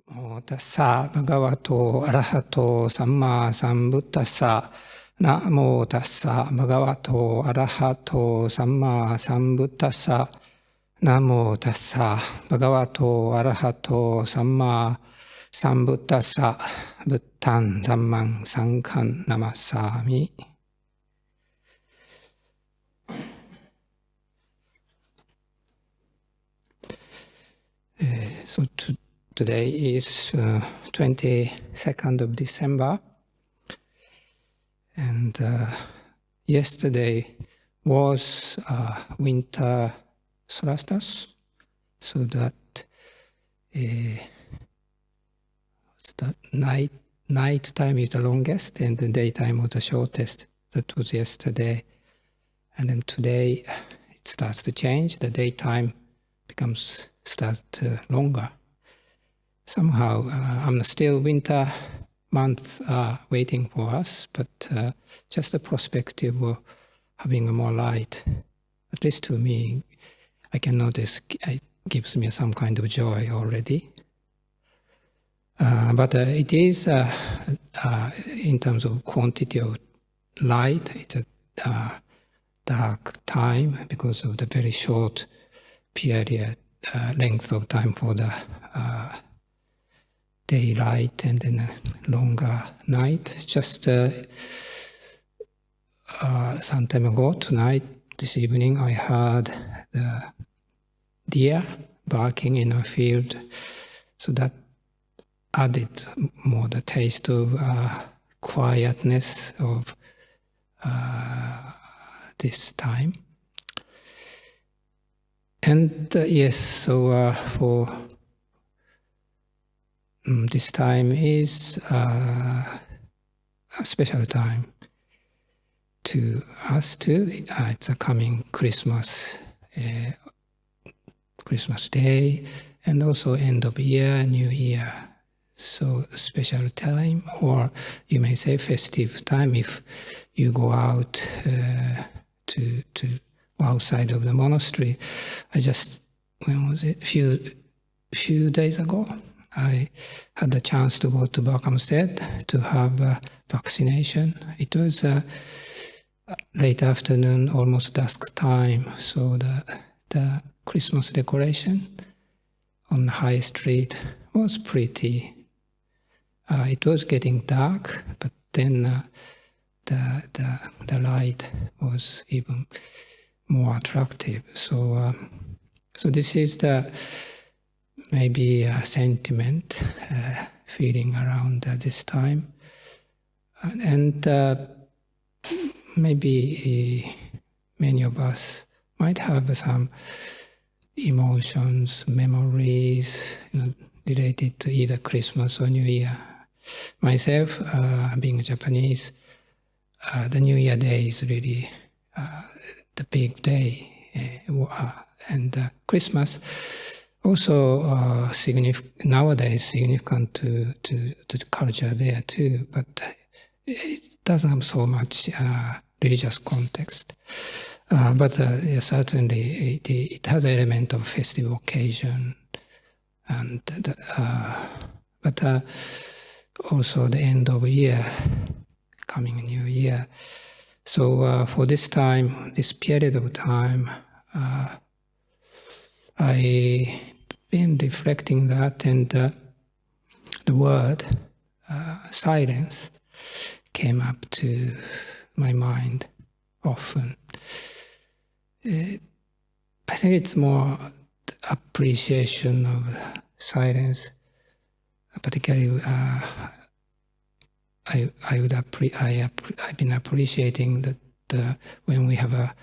Namo tassa bhagavato arahato samma sambuddhassa. Namo tassa bhagavato arahato samma sambuddhassa. Namo tassa bhagavato arahato samma sambuddhassa. Buddhaṃ Dhammaṃ Sanghaṃ namassāmi. So today is 22nd of December, and yesterday was winter solstice, so that the night time is the longest and the daytime was the shortest. That was yesterday, and then today it starts to change. The daytime starts longer. Somehow, still winter months are waiting for us, but just the perspective of having more light, at least to me, I can notice it gives me some kind of joy already. But it is, in terms of quantity of light, it's a dark time because of the very short period, length of time for the daylight and then a longer night. Just some time ago, this evening, I heard the deer barking in a field, so that added more the taste of quietness of this time. And yes, so for this time is a special time to us too. It's a coming Christmas Day, and also end of year, New Year. So special time, or you may say festive time if you go out to outside of the monastery. When was it? Few days ago, I had the chance to go to Bhavā to have vaccination. It was late afternoon, almost dusk time, so the Christmas decoration on the high street was pretty. It was getting dark, but then the light was even more attractive. So this is the maybe a sentiment feeling around this time, and maybe many of us might have some emotions, memories, related to either Christmas or New Year. Myself, being Japanese, the New Year day is really the big day, and Christmas also nowadays significant to the culture there too, but it doesn't have so much religious context. But certainly it has an element of festive occasion, and but also the end of the year, coming New Year. So for this time, this period of time, I've been reflecting that, and the word silence came up to my mind often. I think it's more appreciation of silence, particularly I've been appreciating that when we have a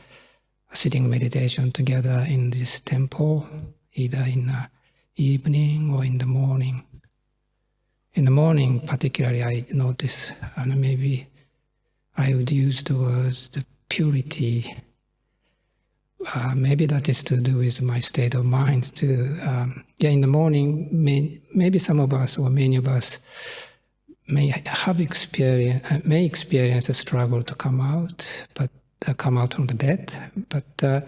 sitting meditation together in this temple, either in the evening or in the morning. In the morning, particularly, I notice, and maybe I would use the words the purity. Maybe that is to do with my state of mind too. In the morning, maybe some of us or many of us may experience a struggle to come out from the bed, but the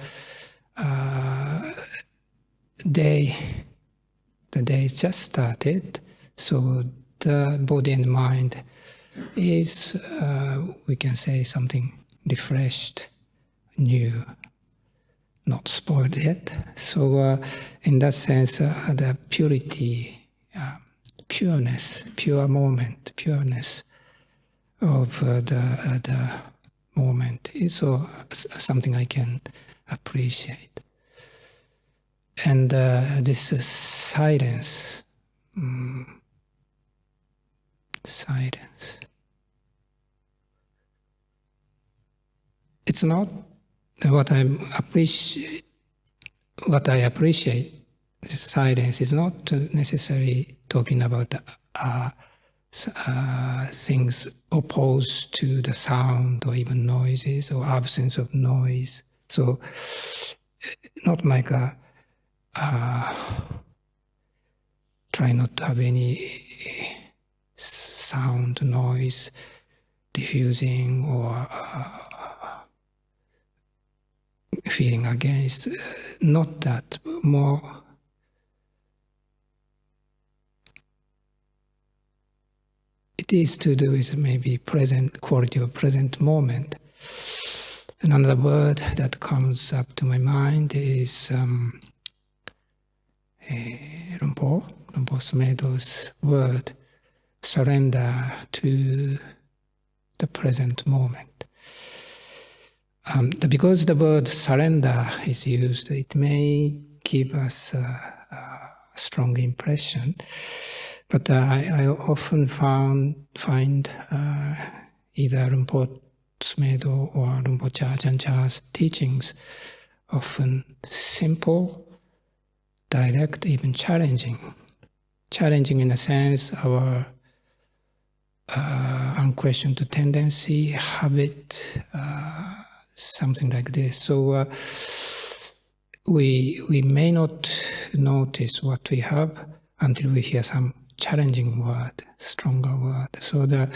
day just started, So the body and mind is, we can say, something refreshed, new, not spoiled yet. So in that sense, the purity, pureness, pure moment, pureness of the moment is something I can appreciate. And this silence, silence. It's not what I appreciate. What I appreciate, this silence, is not necessarily talking about things opposed to the sound or even noises or absence of noise. So, not like try not to have any sound, noise, diffusing or feeling against. Not that, more it is to do with maybe present quality of present moment. Another word that comes up to my mind is Rumpo Smedo's word, surrender to the present moment. Because the word surrender is used, it may give us a strong impression. But I often find either Rumpo Smedo or Rinpoche Ajahn Chah's teachings often simple, direct, even challenging. Challenging in a sense our unquestioned tendency, habit, something like this. So we may not notice what we have until we hear some challenging word, stronger word. So the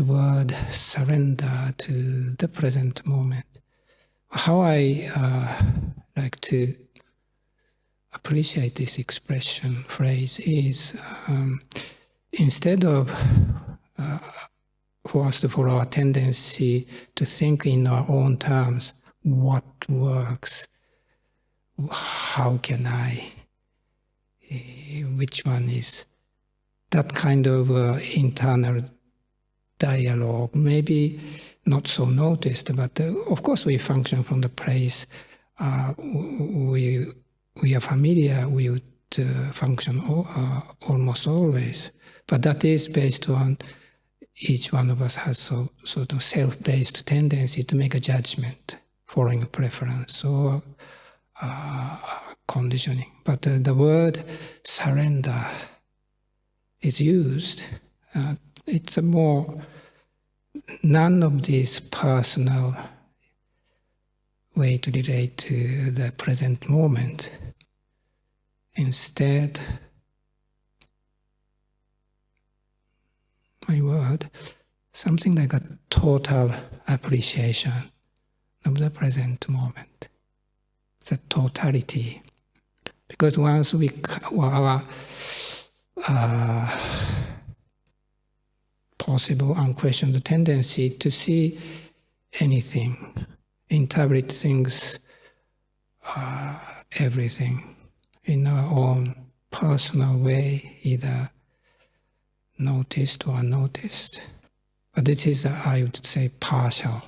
word surrender to the present moment. How I like to appreciate this expression, phrase, is instead of first of all our tendency to think in our own terms, what works, how can I, which one is, that kind of internal dialogue, maybe not so noticed, but of course we function from the place we are familiar with, function almost always. But that is based on each one of us has sort of self-based tendency to make a judgment, following a preference or conditioning. But the word surrender is used. It's a more, none of these personal way to relate to the present moment. Instead, my word, something like a total appreciation of the present moment. It's a totality. Because once our possible unquestioned tendency to see anything, interpret things, everything in our own personal way, either noticed or unnoticed. But this is, I would say, partial,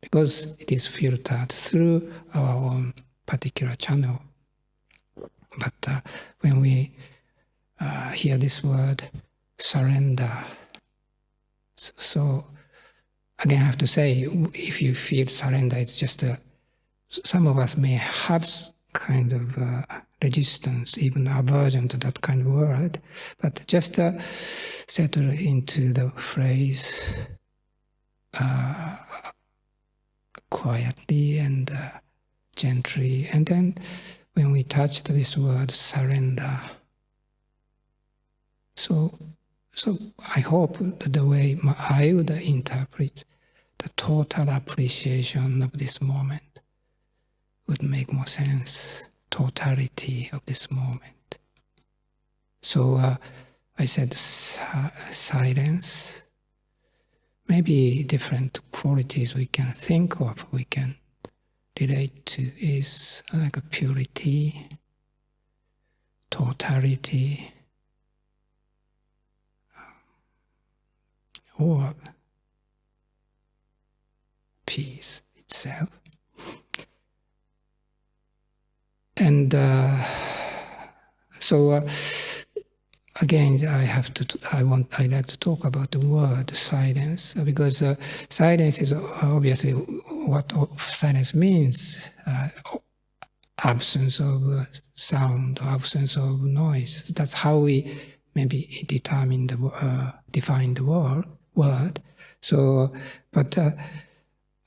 because it is filtered through our own particular channel. But when we hear this word, surrender, so again I have to say, if you feel surrender, it's just some of us may have kind of resistance, even aversion to that kind of word, but just settle into the phrase quietly and gently, and then when we touch this word surrender, so I hope that the way I would interpret the total appreciation of this moment would make more sense, totality of this moment. So I said silence. Maybe different qualities we can think of, we can relate to, is like a purity, totality, or peace itself. And again, I like to talk about the word silence, because silence is obviously what silence means: absence of sound, absence of noise. That's how we maybe define the word. So, but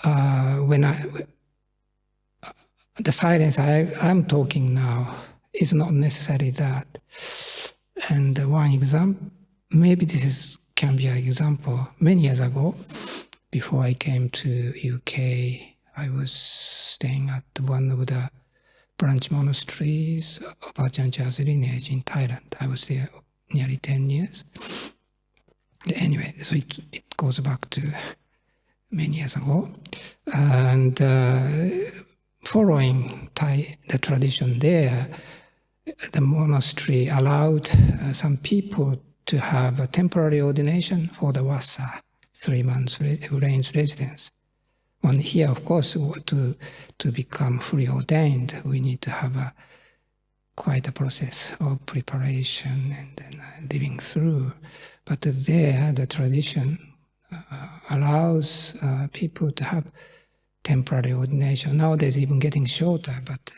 when the silence I'm talking now is not necessarily that. And one example, maybe this can be an example. Many years ago, before I came to UK, I was staying at one of the branch monasteries of Ajahn lineage in Thailand. I was there nearly 10 years. Anyway, so it goes back to many years ago. And following the tradition there, the monastery allowed some people to have a temporary ordination for the Vasa, 3 months range residence. And here, of course, to become fully ordained, we need to have quite a process of preparation and then living through. But there, the tradition allows people to have temporary ordination. Nowadays, even getting shorter, but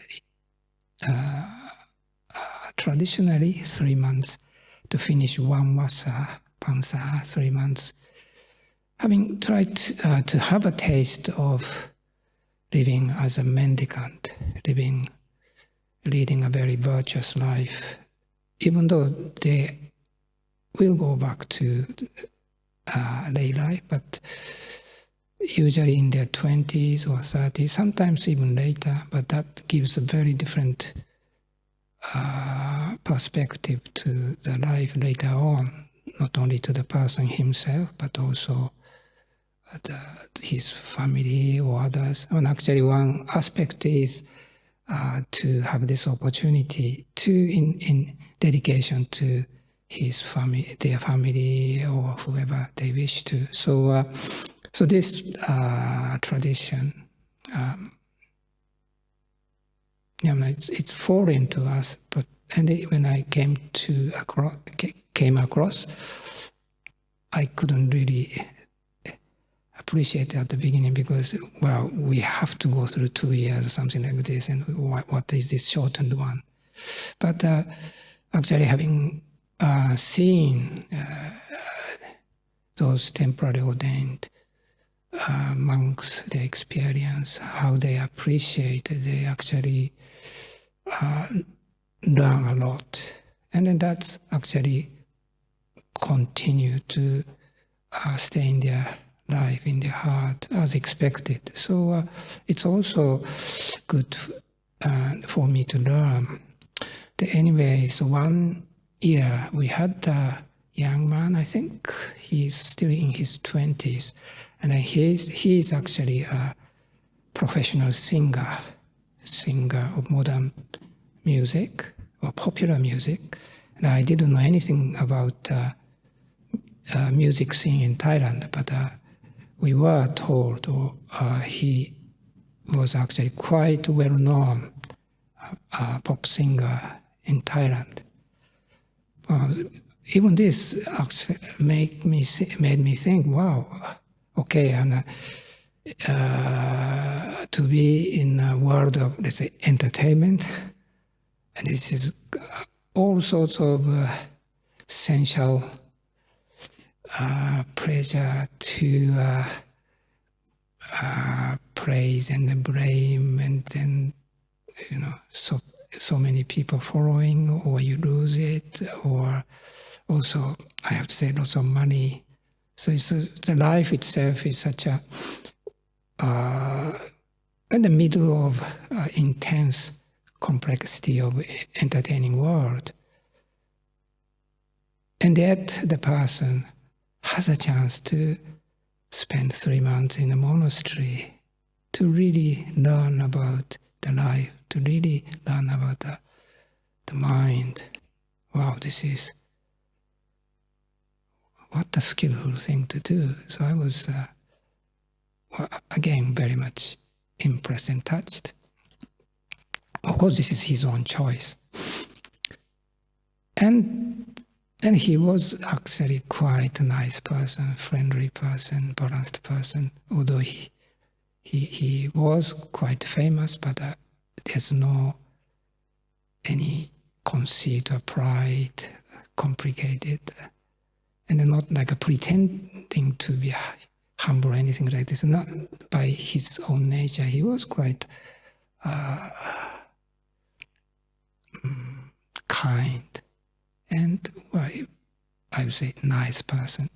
traditionally 3 months to finish one Vasa, Pansa, 3 months. Having tried to have a taste of living as a mendicant, leading a very virtuous life, even though they will go back to lay life, but usually in their 20s or 30s, sometimes even later, but that gives a very different perspective to the life later on, not only to the person himself, but also his family or others. And actually one aspect is to have this opportunity to, in dedication to his family, their family, or whoever they wish to. So this tradition, it's foreign to us. But when I came across, I couldn't really appreciate it at the beginning, because, well, we have to go through 2 years or something like this, and what is this shortened one? But actually having seen those temporarily ordained monks, their experience, how they appreciate it, they actually learn a lot. And then that's actually continue to stay in their life, in their heart, as expected. So it's also good for me to learn. Anyways, 1 year we had a young man, I think he's still in his 20s, and he's actually a professional singer of modern music or popular music. And I didn't know anything about music scene in Thailand, but we were told he was actually quite well-known pop singer in Thailand. Even this actually made me think, wow, okay, and to be in a world of, let's say, entertainment, and this is all sorts of sensual pleasure to praise and blame, and then, so many people following, or you lose it, or also, I have to say, lots of money. So the life itself is such a, in the middle of intense complexity of entertaining world. And yet the person has a chance to spend 3 months in a monastery to really learn about the life, to really learn about the mind. Wow, this is what a skillful thing to do. So I was, again, very much impressed and touched. Of course, this is his own choice. And he was actually quite a nice person, friendly person, balanced person, although he was quite famous, but there's no any conceit or pride, complicated, and not like a pretending to be humble or anything like this. Not by his own nature. He was quite kind and, well, I would say, nice person.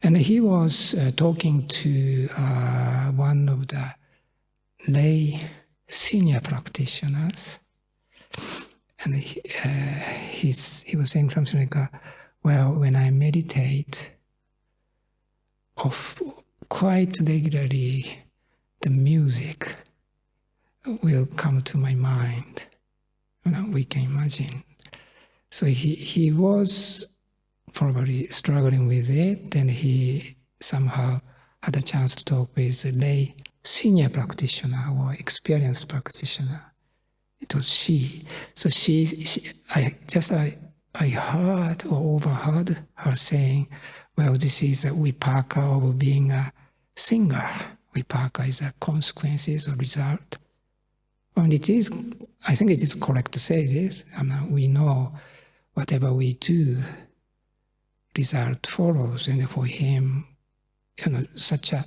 And he was talking to one of the lay senior practitioners, and he was saying something like, well, when I meditate, quite regularly the music will come to my mind. We can imagine. So he was probably struggling with it, and he somehow had a chance to talk with a lay senior practitioner or experienced practitioner. It was she. So I heard or overheard her saying, well, this is a vipaka of being a singer. Vipaka is a consequences or result. And it is, I think it is correct to say this. We know whatever we do, result follows. And for him, such a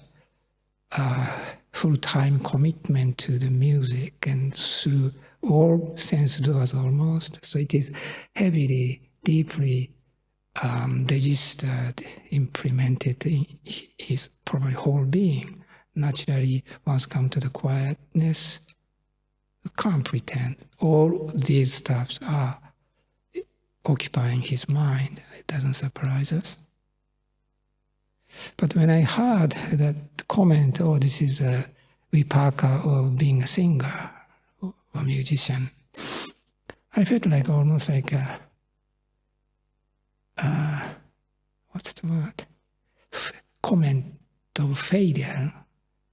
full-time commitment to the music and through all sense doors almost. So it is heavily, deeply registered, implemented in his probably whole being. Naturally, once come to the quietness, you can't pretend. All these stuffs are occupying his mind. It doesn't surprise us. But when I heard that comment, oh, this is a vipaka of being a singer or a musician, I felt like almost like what's the word? Comment of failure.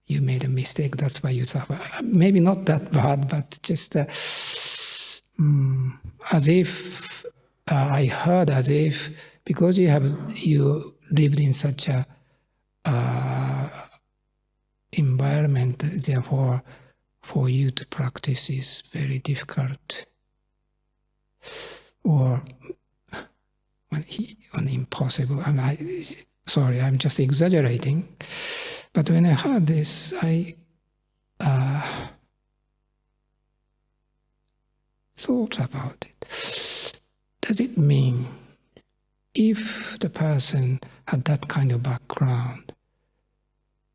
You made a mistake, that's why you suffer. Maybe not that bad, but just as if I heard as if because you lived in such a environment, therefore for you to practice is very difficult, or impossible. Sorry, I'm just exaggerating. But when I heard this, I thought about it. Does it mean if the person had that kind of background,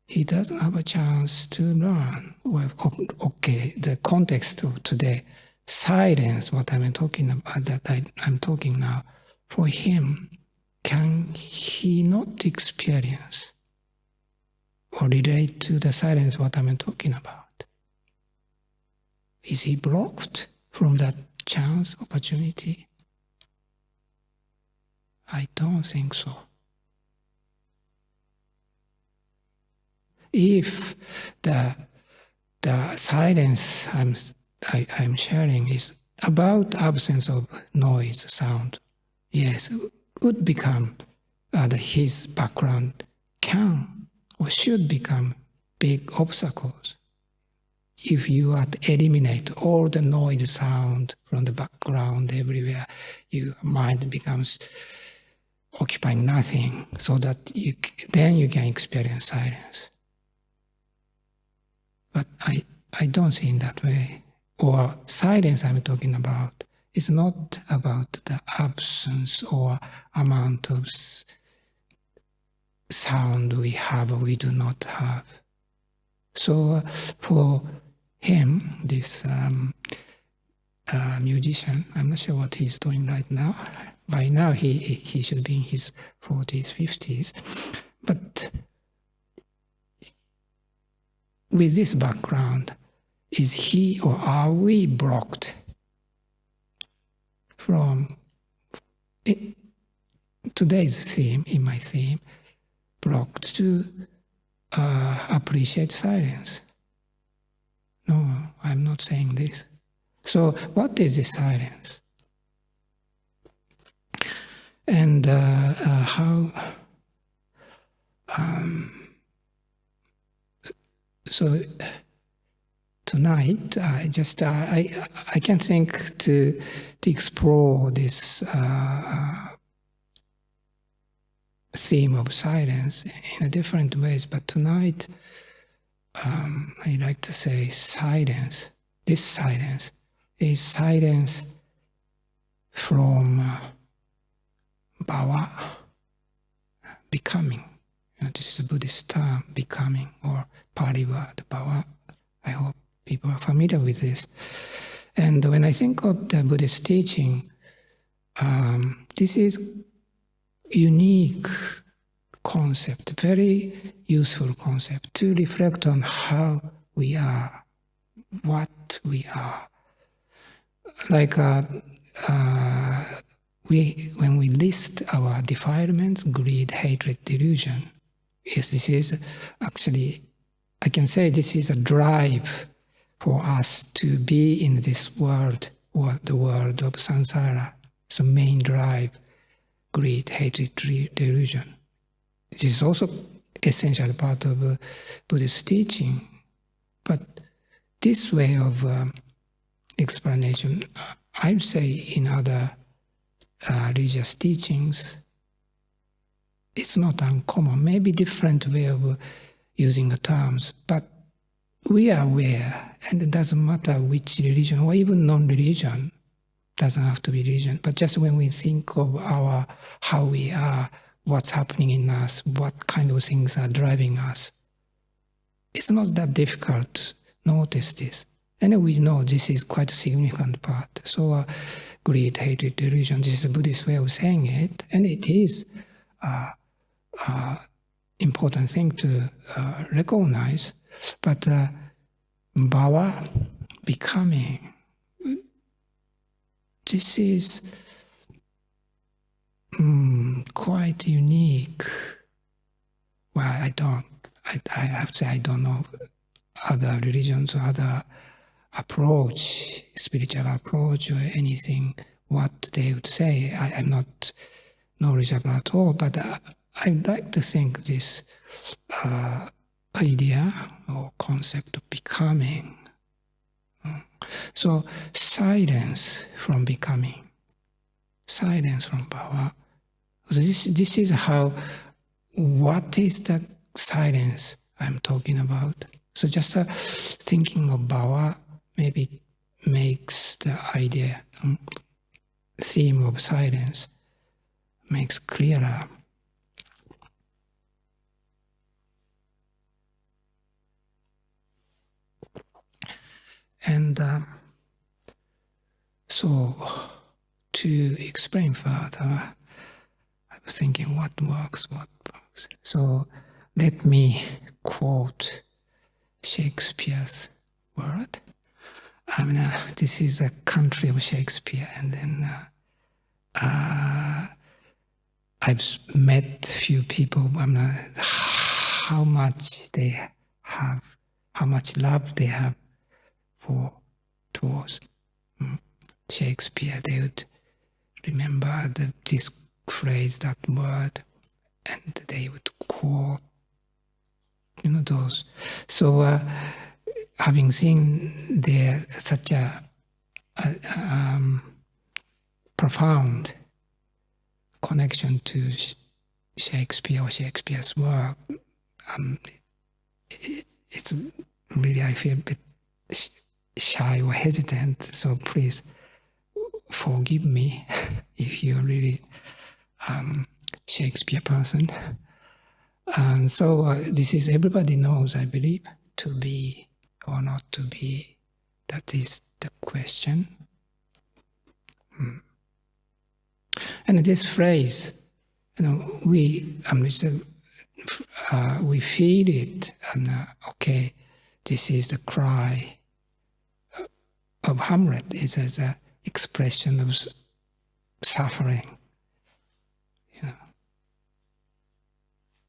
he doesn't have a chance to learn? Well, okay, the context of today, silence, what I'm talking about, that I'm talking now, for him, can he not experience or relate to the silence what I'm talking about? Is he blocked from that chance, opportunity? I don't think so. If the silence I'm sharing is about absence of noise, sound, yes, would become his background can or should become big obstacles. If you are to eliminate all the noise, sound from the background everywhere, your mind becomes occupying nothing, so that then you can experience silence. But I don't see in that way. Or silence I'm talking about is not about the absence or amount of sound we have or we do not have. So for him, this musician, I'm not sure what he's doing right now, By now he should be in his 40s, 50s. But with this background, is he or are we blocked from today's theme, in my theme, blocked to appreciate silence? No, I'm not saying this. So what is the silence? And how... so tonight, I can think to explore this theme of silence in a different ways. But tonight, I like to say silence. This silence is silence from Bhavā, becoming. This is a Buddhist term, becoming, or Pali word, Bhavā. I hope people are familiar with this. And when I think of the Buddhist teaching, this is unique concept, very useful concept to reflect on how we are, what we are. Like when we list our defilements, greed, hatred, delusion, yes, this is actually, I can say this is a drive for us to be in this world, or the world of samsara. It's the main drive, greed, hatred, delusion. It is also essential part of Buddhist teaching. But this way of explanation, I would say in other religious teachings, it's not uncommon, maybe different way of using the terms, but we are aware, and it doesn't matter which religion, or even non-religion, doesn't have to be religion, but just when we think of how we are, what's happening in us, what kind of things are driving us, it's not that difficult to notice this. And we know this is quite a significant part. So greed, hatred, delusion, this is a Buddhist way of saying it, and it is important thing to recognize. But Bhavā, becoming, this is quite unique. Well, I have to say I don't know other religions or other approach, spiritual approach or anything, what they would say. I'm not knowledgeable at all, but I'd like to think this idea or concept of becoming. So silence from becoming, silence from Bhavā. This is how, what is the silence I'm talking about? So just thinking of Bhavā maybe makes the idea, theme of silence, makes clearer. And so to explain further, I was thinking what works. So let me quote Shakespeare's word. I mean, this is a country of Shakespeare, and then I've met few people. How much they have, how much love they have towards Shakespeare. They would remember this phrase, that word, and they would quote, those. So having seen there such a profound connection to Shakespeare or Shakespeare's work, it's really, I feel a bit shy or hesitant, so please forgive me if you're really Shakespeare person. And so this is, everybody knows, I believe, to be or not to be, that is the question. And this phrase, we feel it. Okay, this is the cry of Hamlet. It's as an expression of suffering.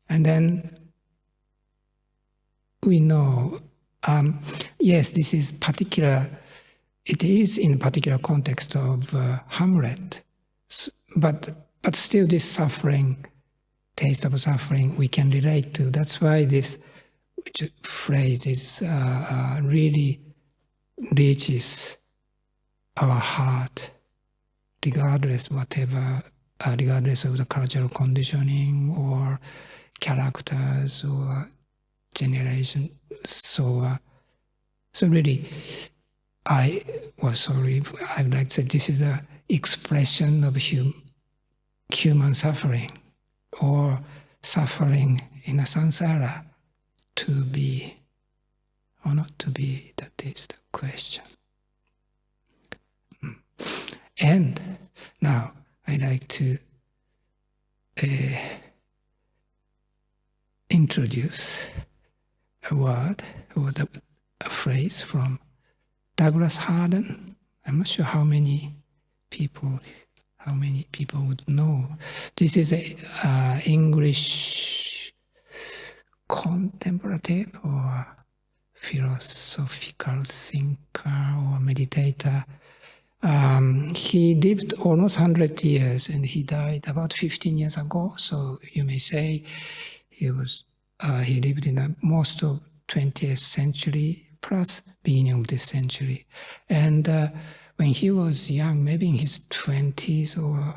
And then we know, yes, this is particular. It is in particular context of Hamlet, but still this suffering, taste of suffering, we can relate to. That's why this phrase is really reaches our heart, regardless of the cultural conditioning or characters or generation. So really, I'd like to say this is the expression of human suffering, or suffering in a samsara. To be or not to be, that is the question. And now I'd like to introduce a word or a phrase from Douglas Harden. I'm not sure how many people would know. This is a English contemplative or philosophical thinker or meditator. He lived almost 100 years and he died about 15 years ago. So you may say he lived in most of 20th century plus beginning of this century. And when he was young, maybe in his 20s or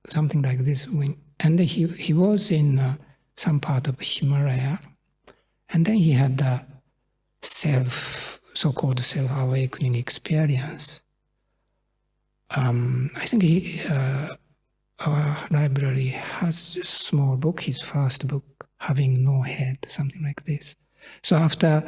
something like this, he was in some part of Himalaya, and then he had the so-called self-awakening experience. I think our library has a small book, his first book, Having No Head, something like this. So after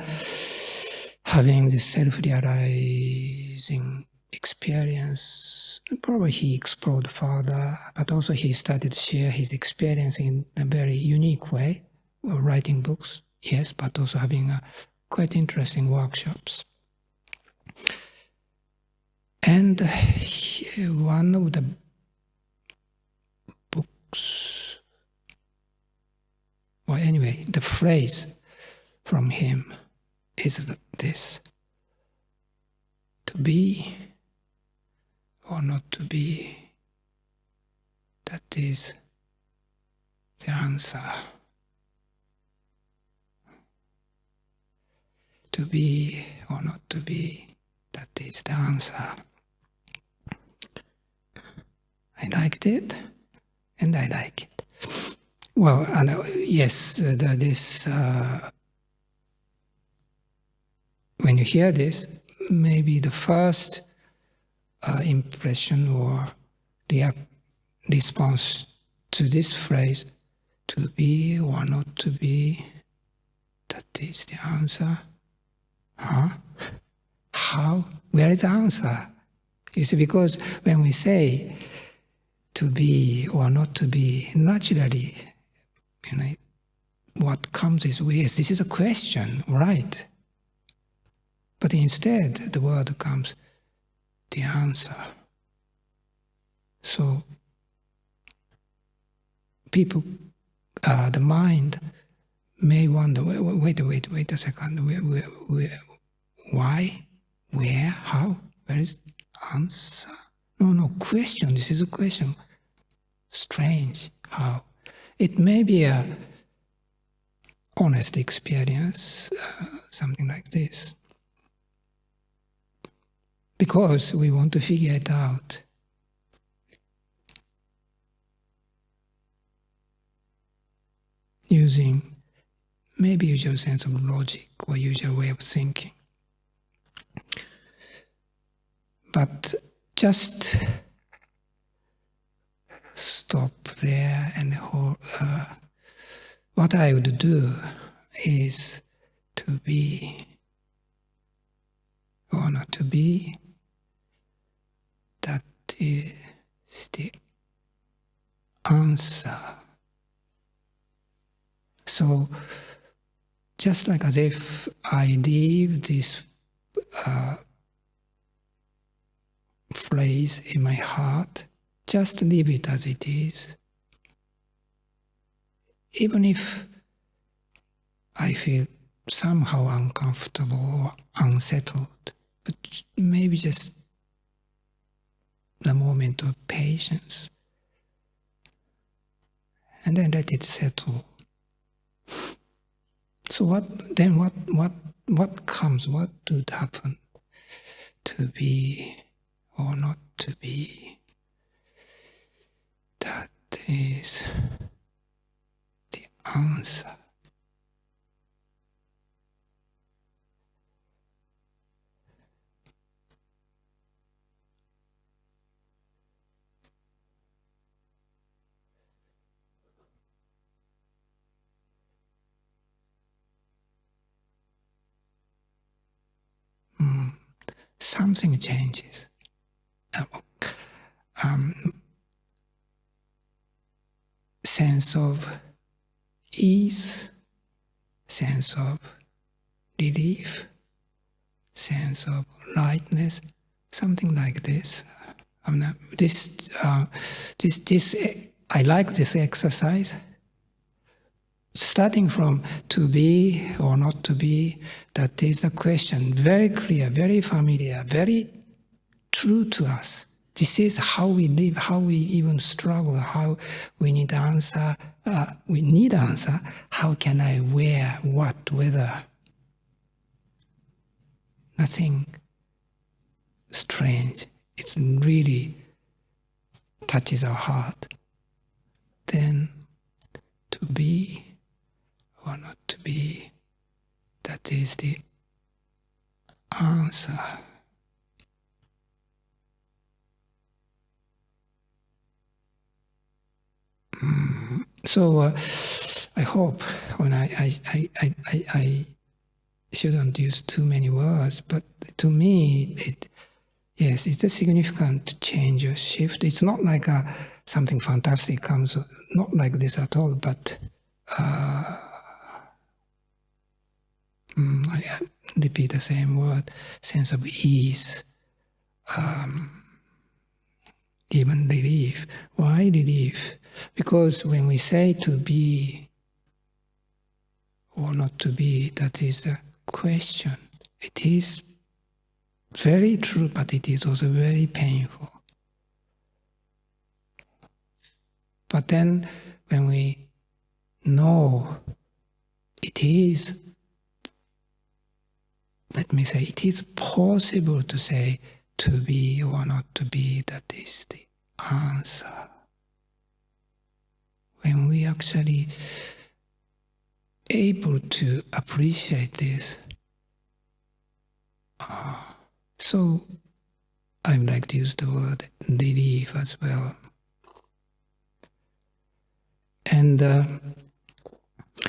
having this self-realizing experience, probably he explored further, but also he started to share his experience in a very unique way, writing books, yes, but also having quite interesting workshops. And one of the books, well, anyway, the phrase from him is this: to be or not to be, that is the answer. To be or not to be, that is the answer. I liked it, and I like it. Well, yes, when you hear this, maybe the first impression or response to this phrase, to be or not to be, that is the answer. Huh? How? Where is the answer? You see, because when we say to be or not to be, naturally, what comes is, yes, this is a question, right? But instead, the word comes, the answer. So, people, the mind may wonder, wait a second, why, where, how, where is answer? No, question, this is a question. Strange, how? It may be a honest experience, something like this. Because we want to figure it out. Using maybe usual sense of logic or usual way of thinking. But just stop there, and what I would do is to be or not to be, that is the answer. So, just like as if I leave this phrase in my heart, just leave it as it is. Even if I feel somehow uncomfortable or unsettled, but maybe just the moment of patience, and then let it settle. So what comes? What would happen? To be or not to be? That is the answer. Something changes. Sense of ease, sense of relief, sense of lightness, something like this. I like this exercise. Starting from to be or not to be, that is the question. Very clear, very familiar, very true to us. This is how we live, how we even struggle, how we need answer. How can I wear what, whether? Nothing strange. It really touches our heart. Then to be or not to be, that is the answer. So I hope when I shouldn't use too many words, but to me, it's a significant change or shift. It's not like something fantastic comes, not like this at all, but I repeat the same word, sense of ease, even relief. Why relief? Because when we say to be or not to be, that is the question. It is very true, but it is also very painful. But then when we know it is, let me say, it is possible to say to be or not to be, that is the answer. When we actually able to appreciate this, so I would like to use the word relief as well. And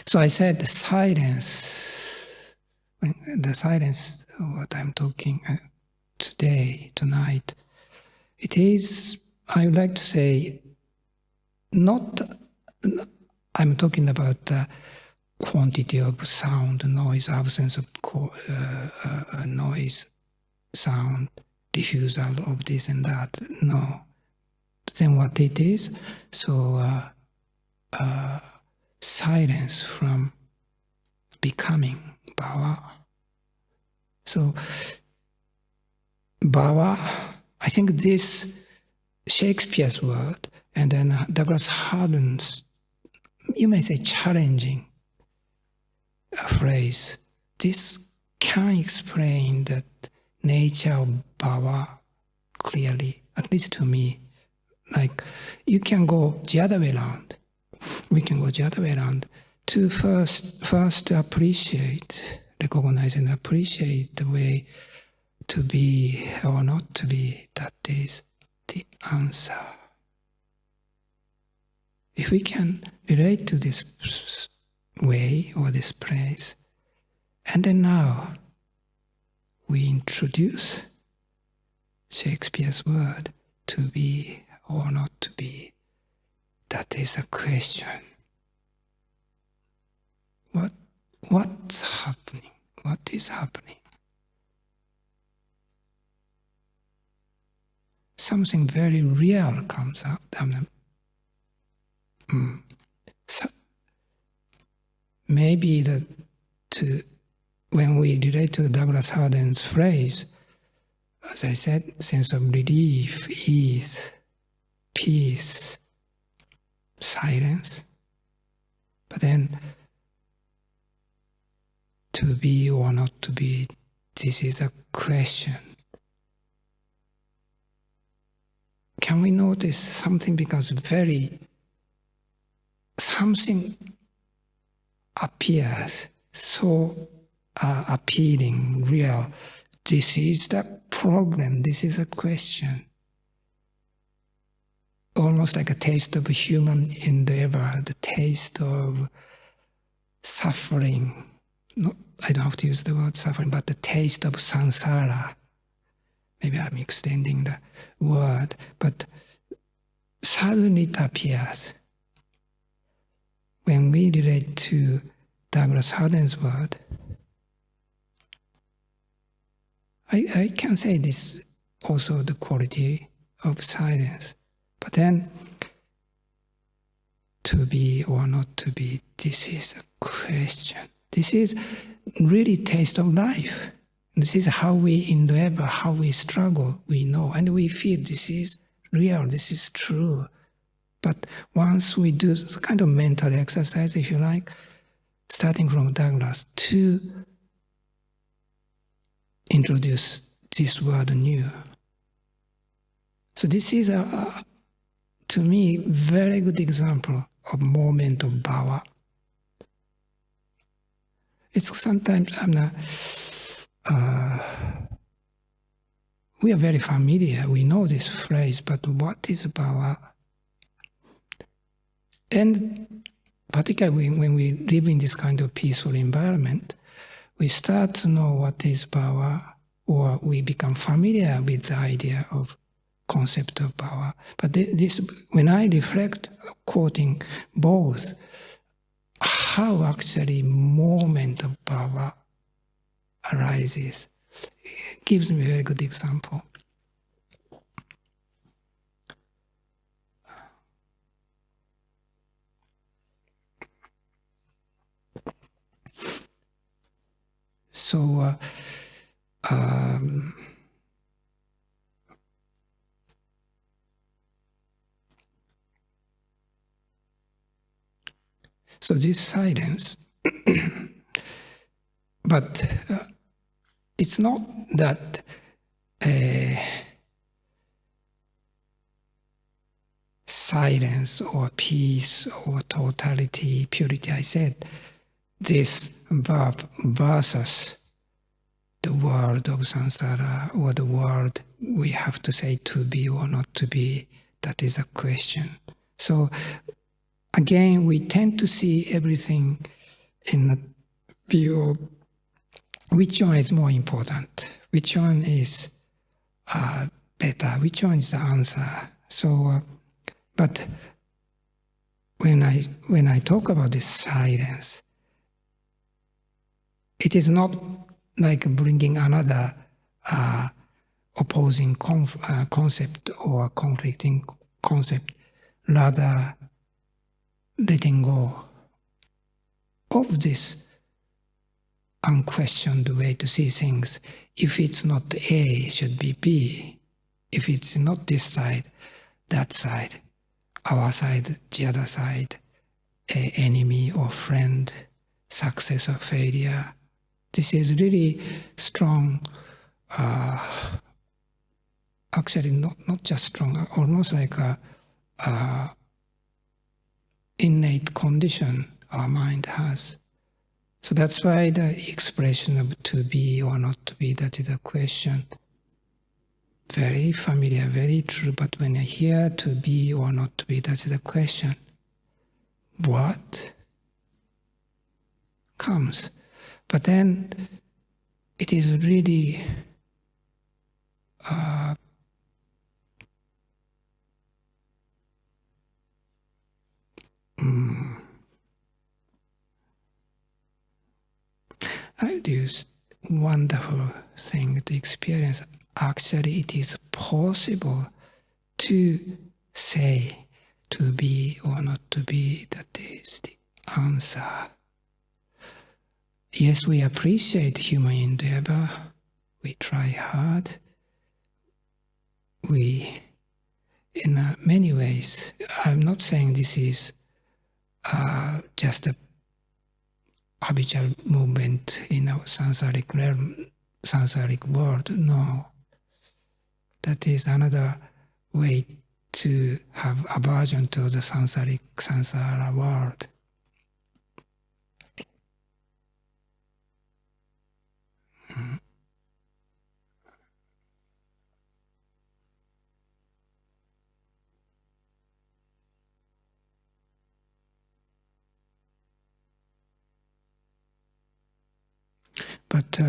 so I said the silence, what I'm talking today, tonight, it is, I would like to say, not, I'm talking about the quantity of sound, noise, absence of noise, sound, diffusal of this and that. No. Then what it is? So silence from becoming Bhavā. So Bhavā, I think this Shakespeare's word, and then Douglas Hardin's, you may say, challenging phrase. This can explain that nature of Bhavā clearly, at least to me. Like, you can go the other way around. We can go the other way around to first appreciate, recognize and appreciate the way to be or not to be. That is the answer. If we can relate to this way or this place, and then now we introduce Shakespeare's word, to be or not to be, That is a question. What's happening? What is happening? Something very real comes out. So maybe when we relate to Douglas Harding's phrase, as I said, sense of relief, ease, peace, silence. But then, to be or not to be, this is a question. Can we notice something becomes something appears so appealing, real. This is the problem, this is a question. Almost like a taste of human endeavor, the taste of suffering. I don't have to use the word suffering, but the taste of samsara. Maybe I'm extending the word, but suddenly it appears. When we relate to Douglas Harding's word, I can say this also the quality of silence. But then, to be or not to be, this is a question. This is really taste of life. This is how we endeavor, how we struggle, we know, and we feel this is real, this is true. But once we do this kind of mental exercise, if you like, starting from Douglas, to introduce this word anew. So this is, to me, very good example of moment of Bhavā. It's sometimes, we are very familiar, we know this phrase, but what is Bhavā? And particularly when we live in this kind of peaceful environment, we start to know what is Bhavā, or we become familiar with the idea of concept of Bhavā. But this, when I reflect, quoting both, how actually moment of Bhavā arises, it gives me a very good example. So, so this silence, but it's not that silence or peace or totality, purity. I said this verb versus the world of samsara, or the world we have to say to be or not to be. That is a question. So again, we tend to see everything in a view of which one is more important, which one is better, which one is the answer. So, but when I talk about this silence, it is not like bringing another opposing concept or conflicting concept, rather letting go of this unquestioned way to see things. If it's not A, it should be B. If it's not this side, that side, our side, the other side, enemy or friend, success or failure. This is really strong, actually not just strong, almost like a innate condition our mind has. So that's why the expression of to be or not to be, that is a question. Very familiar, very true, but when I hear to be or not to be, that is a question. What comes? But then it is really this wonderful thing to experience. Actually, it is possible to say, to be or not to be, that is the answer. Yes, we appreciate human endeavor. We try hard. We, in many ways, I'm not saying this is just a habitual movement in our samsaric realm, samsaric world. No. That is another way to have aversion to the samsara world. But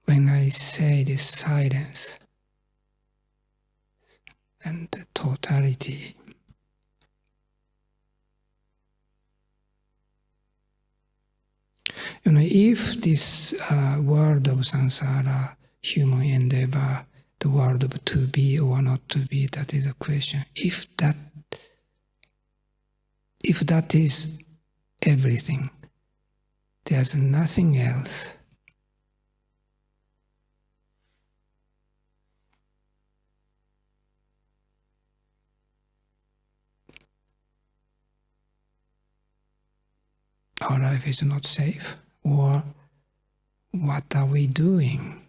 when I say this silence and the totality, if this world of samsara, human endeavor, the world of to be or not to be, that is a question. If that is everything, there's nothing else. Our life is not safe, or what are we doing?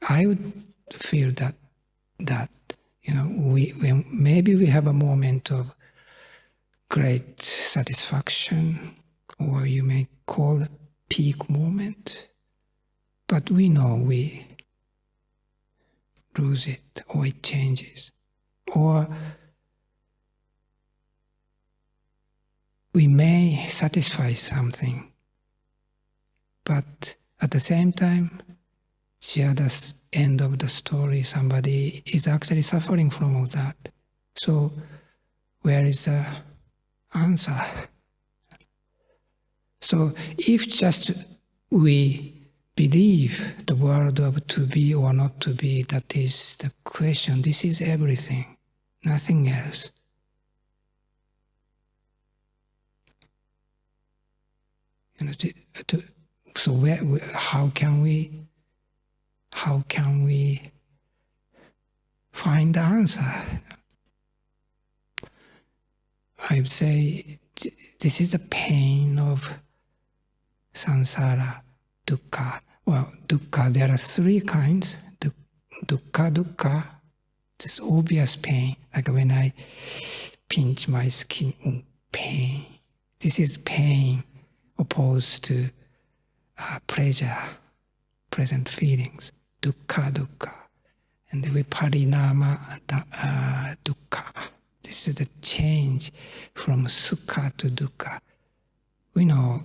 I would feel that maybe we have a moment of great satisfaction, or you may call it peak moment, but we know we lose it, or it changes, or we may satisfy something, but at the same time, the other end of the story, somebody is actually suffering from all that. So where is the answer? So if just we believe the world of to be or not to be, that is the question. This is everything, nothing else. So how can we find the answer? I would say this is the pain of samsara, dukkha. Well, dukkha, there are three kinds. Dukkha, this obvious pain, like when I pinch my skin, pain. This is pain opposed to pleasure, present feelings, dukkha. And the viparinama dukkha. This is the change from sukha to dukkha. We know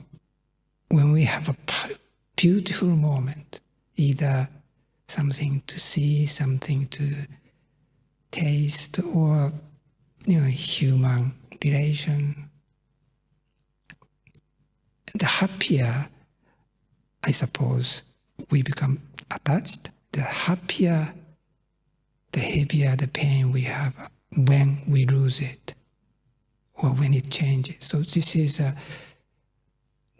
when we have a beautiful moment, either something to see, something to taste, or human relation, the happier, I suppose, we become attached, the happier, the heavier the pain we have when we lose it, or when it changes. So this is a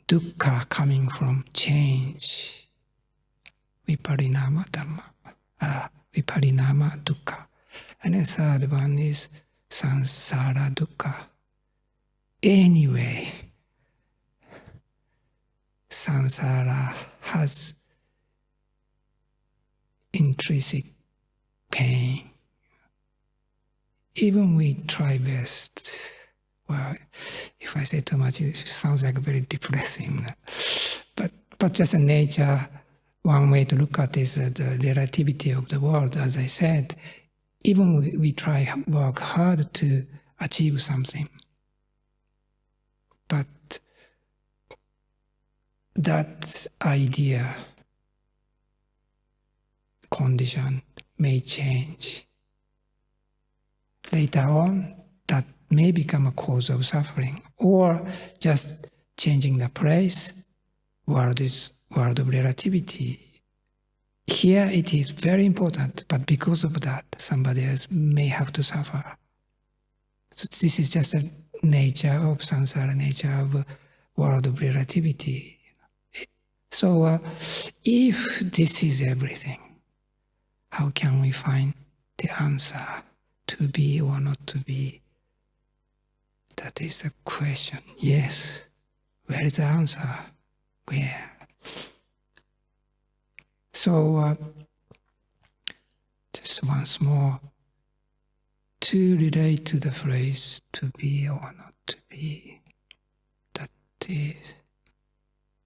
dukkha coming from change. Viparinama Dhamma, viparinama dukkha. And the third one is samsara dukkha. Anyway, samsara has intrinsic pain. Even we try best. Well, if I say too much, it sounds like very depressing. But just a nature, one way to look at is the relativity of the world. As I said, even we try work hard to achieve something, but that idea, condition may change. Later on, that may become a cause of suffering, or just changing the place, world is world of relativity. Here it is very important, but because of that, somebody else may have to suffer. So this is just a nature of samsara, nature of world of relativity. So if this is everything, how can we find the answer to be or not to be? That is the question. Yes. Where is the answer? Where? So just once more, to relate to the phrase to be or not to be, that is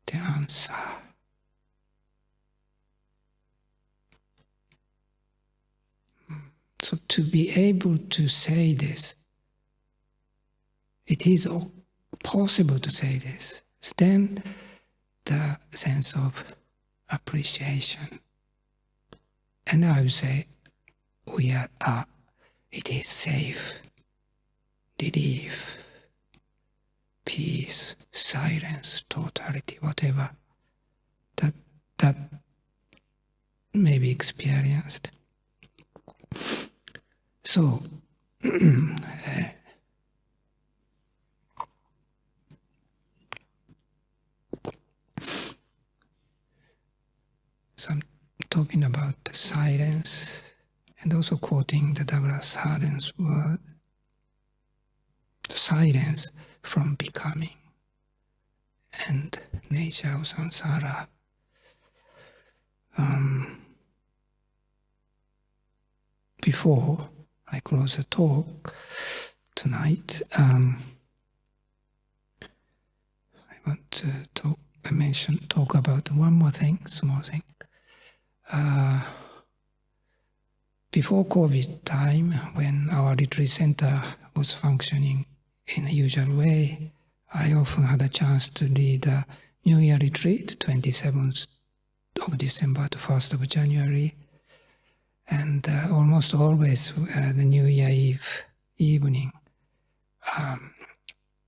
the answer. So to be able to say this, it is possible to say this, then the sense of appreciation. And I would say it is safe, relief, peace, silence, totality, whatever that may be experienced. So so I'm talking about the silence and also quoting the Douglas Hardin's word, the silence from becoming and nature of samsara. Before I close the talk tonight, I want to talk about one more thing, small thing. Before COVID time, when our retreat center was functioning in a usual way, I often had a chance to lead a New Year retreat, 27th of December to 1st of January. And almost always the New Year Eve evening,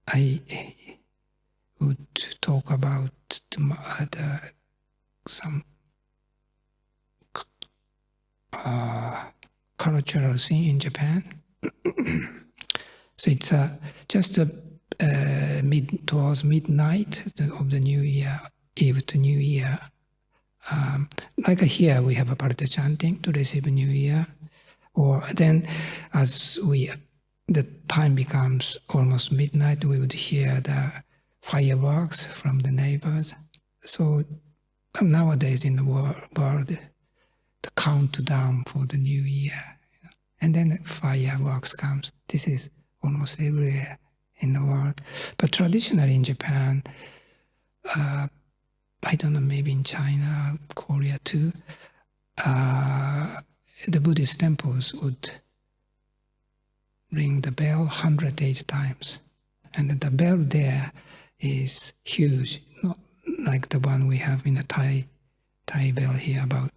I would talk about some cultural scene in Japan. So it's just towards midnight of the New Year, Eve to New Year. Like here, we have a party chanting to receive New Year, or then as the time becomes almost midnight, we would hear the fireworks from the neighbors. So nowadays in the world, the countdown for the New Year, and then fireworks comes. This is almost everywhere in the world. But traditionally in Japan, I don't know, maybe in China, Korea too, the Buddhist temples would ring the bell 108 times. And the bell there is huge, not like the one we have in the Thai bell here about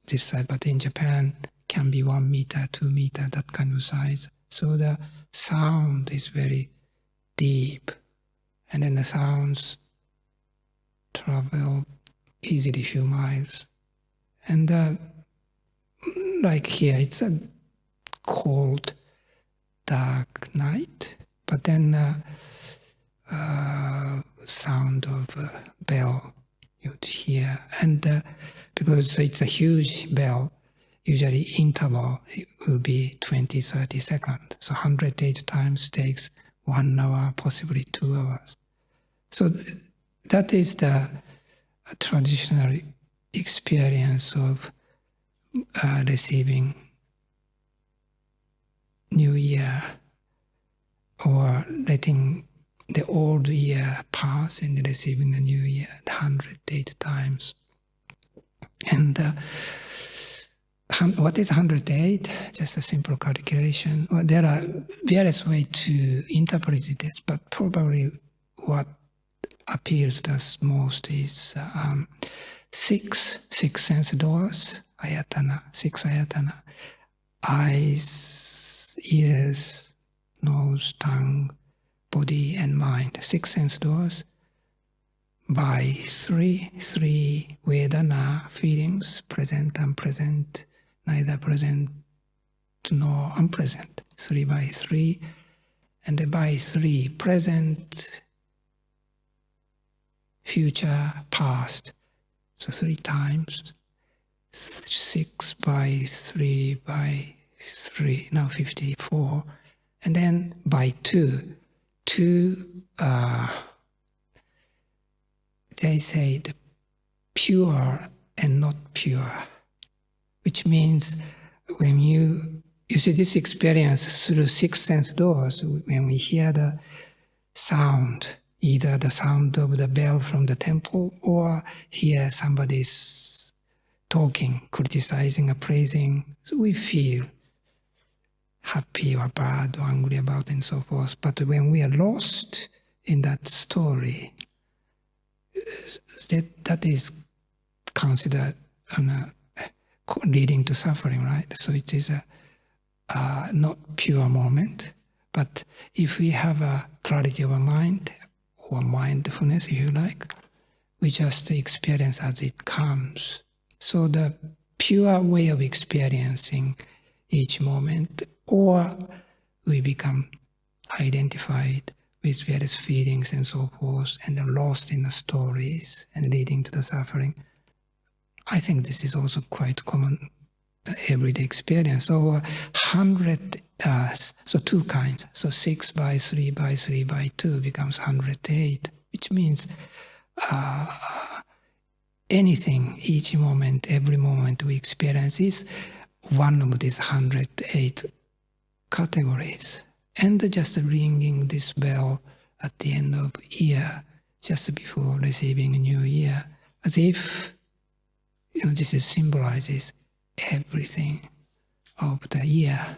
this side, but in Japan can be 1 meter, 2 meter, that kind of size. So the sound is very deep, and then the sounds travel easily a few miles. And like here, it's a cold, dark night, but then sound of bell you'd hear. And because it's a huge bell, usually interval it will be 20, 30 seconds. So 108 times takes 1 hour, possibly 2 hours. So that is the traditional experience of receiving New Year, or letting the old year pass and receiving the new year 108 times. And what is 108? Just a simple calculation. Well, there are various ways to interpret this, but probably what appeals to us most is six sense doors, ayatana, 6 ayatana: eyes, ears, nose, tongue, body, and mind. 6 sense doors. by three Vedana feelings, present, unpresent, neither present nor unpresent. 3 by 3, and by 3 present, future, past. So 3 times. 6 by 3 by 3, now 54. And then by 2, they say the pure and not pure, which means when you see this experience through 6 sense doors, when we hear the sound, either the sound of the bell from the temple or hear somebody's talking, criticizing or praising, so we feel happy or bad or angry about and so forth. But when we are lost in that story, that is considered leading to suffering, right? So it is a not pure moment. But if we have a clarity of a mind, or mindfulness, if you like, we just experience as it comes. So the pure way of experiencing each moment, or we become identified with various feelings and so forth, and are lost in the stories and leading to the suffering. I think this is also quite common everyday experience. So 100, so 2 kinds. So 6 by 3 by 3 by 2 becomes 108, which means anything, each moment, every moment we experience is one of these 108 categories. And just ringing this bell at the end of year, just before receiving a new year, as if this symbolizes everything of the year.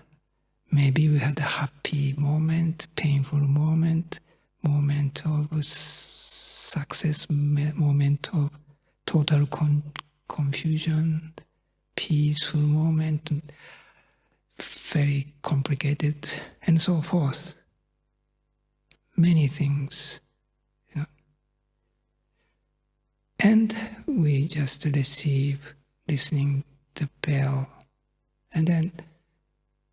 Maybe we had a happy moment, painful moment, moment of success, moment of total confusion, peaceful moment, very complicated, and so forth. Many things, And we just receive, listening the bell, and then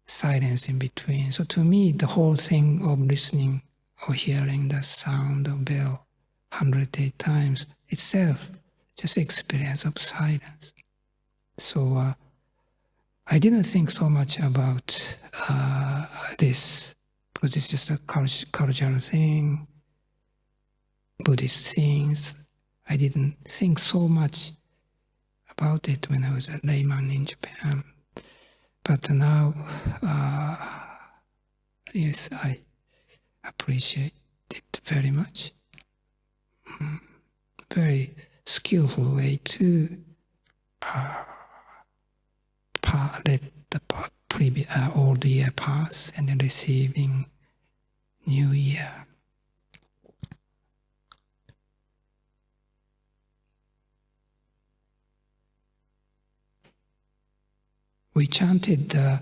silence in between. So to me, the whole thing of listening or hearing the sound of bell 108 times itself, just experience of silence. So I didn't think so much about this, because it's just a cultural thing, Buddhist things. I didn't think so much about it when I was a layman in Japan. But now, yes, I appreciate it very much. Very skillful way to let the old year pass and then receiving new year. We chanted the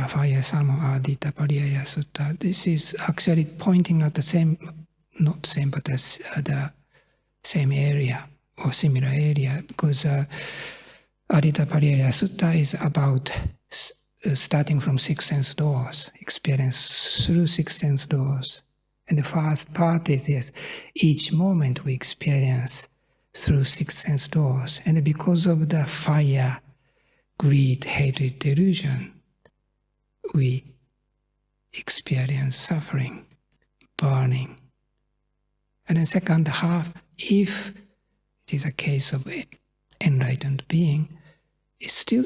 Fire Salmon Adita Pariyaya Sutta. This is actually pointing at the same, not same, but the same area or similar area, because Adita Pariyaya Sutta is about starting from 6 sense doors, experience through 6 sense doors. And the first part is, yes, each moment we experience through 6 sense doors. And because of the fire, greed, hatred, delusion, we experience suffering, burning. And then second half, if it is a case of enlightened being, it's still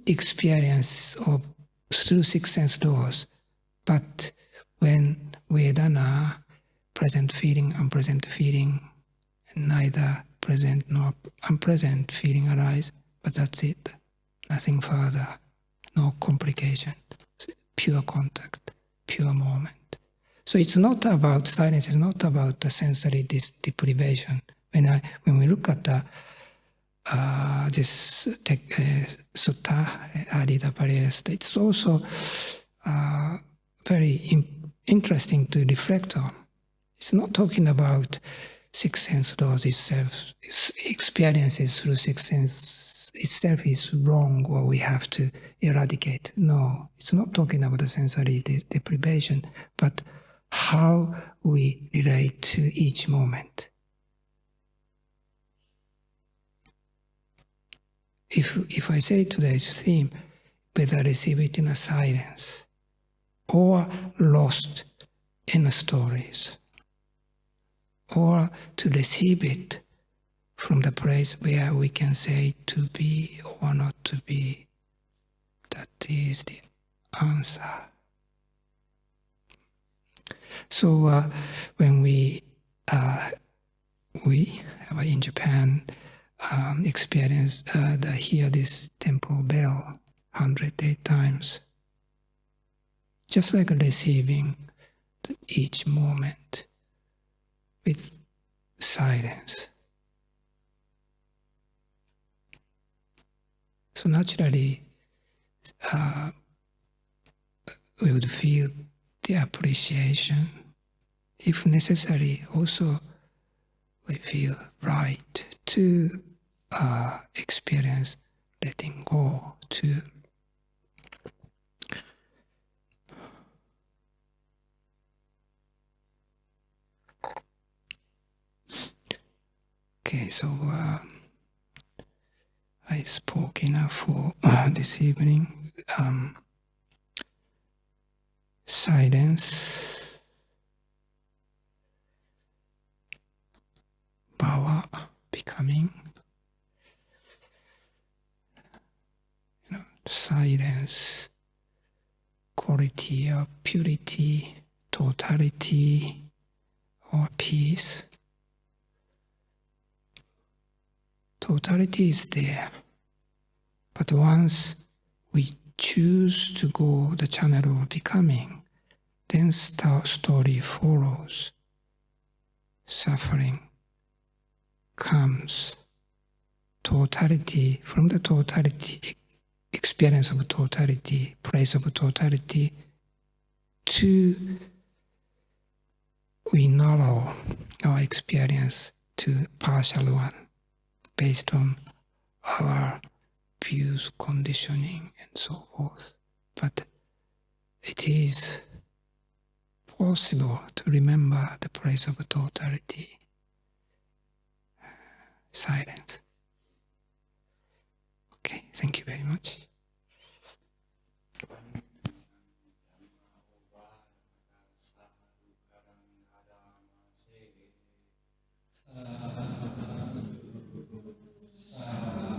experience of through 6 sense doors. But when Vedana, present feeling, unpresent feeling, neither present nor unpresent feeling arise, but that's it. Nothing further, no complication, pure contact, pure moment. So it's not about, silence is not about the sensory deprivation. When we look at this sutta, Adita Pariyaya Sutta, it's also very interesting to reflect on. It's not talking about sixth sense laws itself, experiences through sixth sense itself is wrong or we have to eradicate. No, it's not talking about the sensory deprivation, but how we relate to each moment. If I say today's theme, whether receive it in a silence or lost in the stories, or to receive it from the place where we can say to be or not to be, that is the answer. So when we in Japan experience hear this temple bell 108 times, just like receiving each moment with silence. So naturally, we would feel the appreciation. If necessary, also we feel right to experience letting go too. Okay, so I spoke enough for this evening. Silence, Bhavā, becoming, silence, quality of purity, totality, or peace. Totality is there, but once we choose to go the channel of becoming, then story follows. Suffering comes. Totality, from the totality, experience of totality, place of totality, to we narrow our experience to partial one, based on our views, conditioning, and so forth. But it is possible to remember the place of totality. Silence. Okay, thank you very much. Sadhu, sadhu.